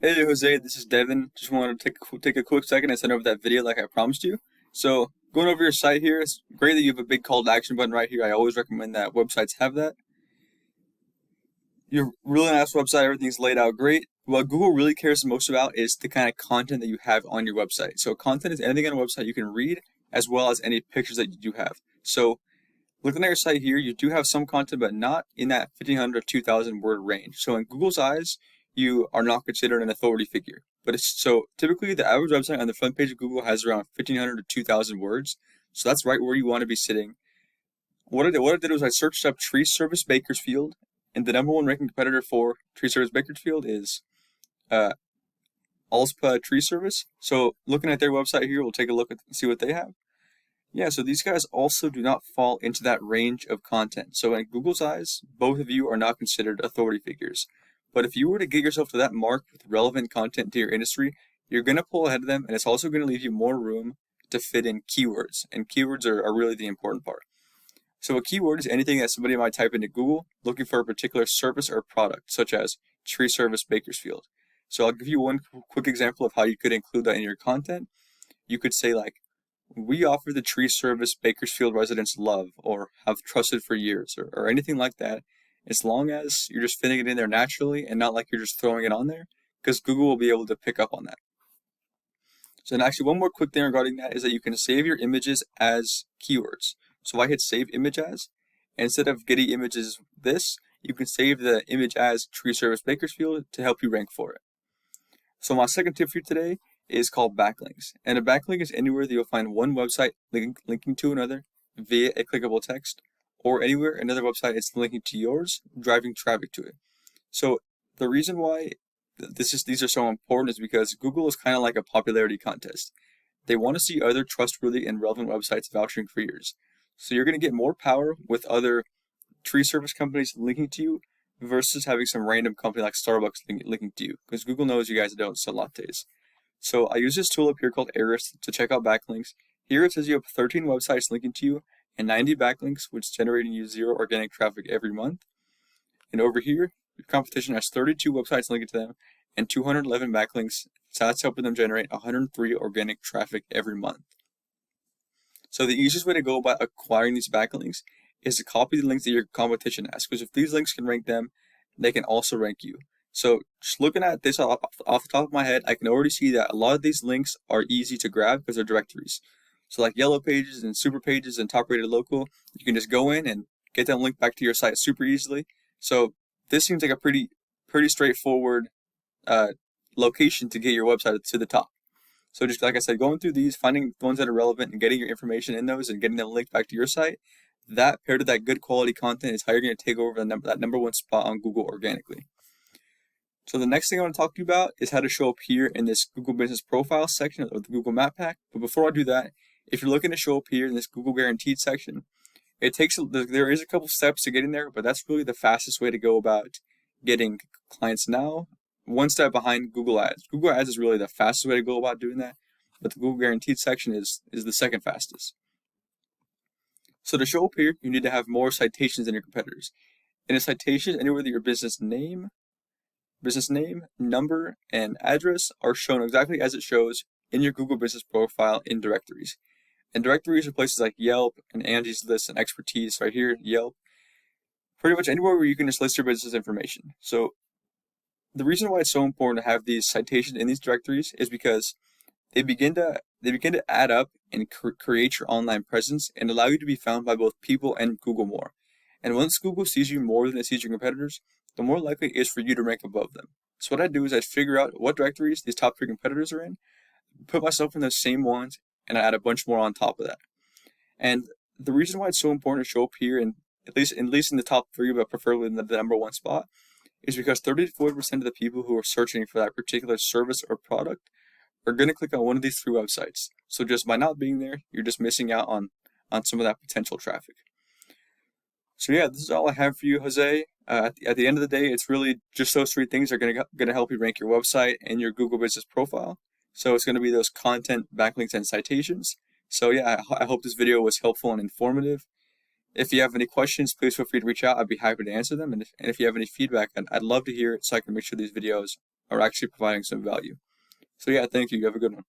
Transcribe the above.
Hey Jose, this is Devin. Just wanted to take a quick second and send over that video like I promised you. So going over your site here, it's great that you have a big call to action button right here. I always recommend that websites have that. Your really nice website, everything's laid out great. What Google really cares most about is the kind of content that you have on your website. So content is anything on a website you can read, as well as any pictures that you do have. So looking at your site here, you do have some content, but not in that 1,500 to 2,000 word range. So in Google's eyes, you are not considered an authority figure. But it's so typically the average website on the front page of Google has around 1,500 to 2,000 words. So that's right where you want to be sitting. What I did was I searched up Tree Service Bakersfield, and the number one ranking competitor for Tree Service Bakersfield is uh, Allspa Tree Service. So looking at their website here, we'll take a look at see what they have. Yeah, so these guys also do not fall into that range of content. So in Google's eyes, both of you are not considered authority figures. But if you were to get yourself to that mark with relevant content to your industry, you're going to pull ahead of them, and it's also going to leave you more room to fit in keywords. And keywords are really the important part. So a keyword is anything that somebody might type into Google looking for a particular service or product, such as Tree Service Bakersfield. So I'll give you one quick example of how you could include that in your content. You could say like, we offer the tree service Bakersfield residents love or have trusted for years or anything like that, as long as you're just fitting it in there naturally and not like you're just throwing it on there, because Google will be able to pick up on that. So, and actually, one more quick thing regarding that is that you can save your images as keywords. So, if I hit save image as, instead of getting images this, you can save the image as tree service Bakersfield to help you rank for it. So, my second tip for you today is called backlinks. And a backlink is anywhere that you'll find one website linking to another via a clickable text, or anywhere another website is linking to yours, driving traffic to it. So the reason why these are so important is because Google is kind of like a popularity contest. They want to see other trustworthy and relevant websites vouching for yours. So you're going to get more power with other tree service companies linking to you versus having some random company like Starbucks linking to you, because Google knows you guys don't sell lattes. So I use this tool up here called Eris to check out backlinks. Here it says you have 13 websites linking to you and 90 backlinks, which is generating you 0 organic traffic every month. And over here, your competition has 32 websites linking to them and 211 backlinks. So that's helping them generate 103 organic traffic every month. So the easiest way to go about acquiring these backlinks is to copy the links that your competition has, because if these links can rank them, they can also rank you. So just looking at this off the top of my head, I can already see that a lot of these links are easy to grab because they're directories. So like yellow pages and super pages and top rated local, you can just go in and get them linked back to your site super easily. So this seems like a pretty straightforward location to get your website to the top. So just like I said, going through these, finding the ones that are relevant and getting your information in those and getting them linked back to your site, that paired with that good quality content is how you're going to take over that number one spot on Google organically. So the next thing I want to talk to you about is how to show up here in this Google Business Profile section of the Google Map Pack. But before I do that, if you're looking to show up here in this Google Guaranteed section, there is a couple steps to getting there, but that's really the fastest way to go about getting clients now. One step behind Google Ads. Google Ads is really the fastest way to go about doing that, but the Google Guaranteed section is the second fastest. So to show up here, you need to have more citations than your competitors. In a citation, anywhere that your business name, number, and address are shown exactly as it shows in your Google Business Profile in directories. And directories are places like Yelp and Angie's List and Expertise right here, Yelp. Pretty much anywhere where you can just list your business information. So the reason why it's so important to have these citations in these directories is because they begin to add up and create your online presence and allow you to be found by both people and Google more. And once Google sees you more than it sees your competitors, the more likely it is for you to rank above them. So what I do is I figure out what directories these top 3 competitors are in, put myself in those same ones, and I add a bunch more on top of that. And the reason why it's so important to show up here, and at least in the top 3, but preferably in the number 1 spot, is because 30 to 40% of the people who are searching for that particular service or product are going to click on one of these 3 websites. So just by not being there, you're just missing out on some of that potential traffic. So yeah, this is all I have for you, Jose. At the end of the day, it's really just those 3 things are going to help you rank your website and your Google Business Profile. So it's going to be those content, backlinks, and citations. So yeah, I hope this video was helpful and informative. If you have any questions, please feel free to reach out. I'd be happy to answer them. And if you have any feedback, I'd love to hear it so I can make sure these videos are actually providing some value. So yeah, thank you. You have a good one.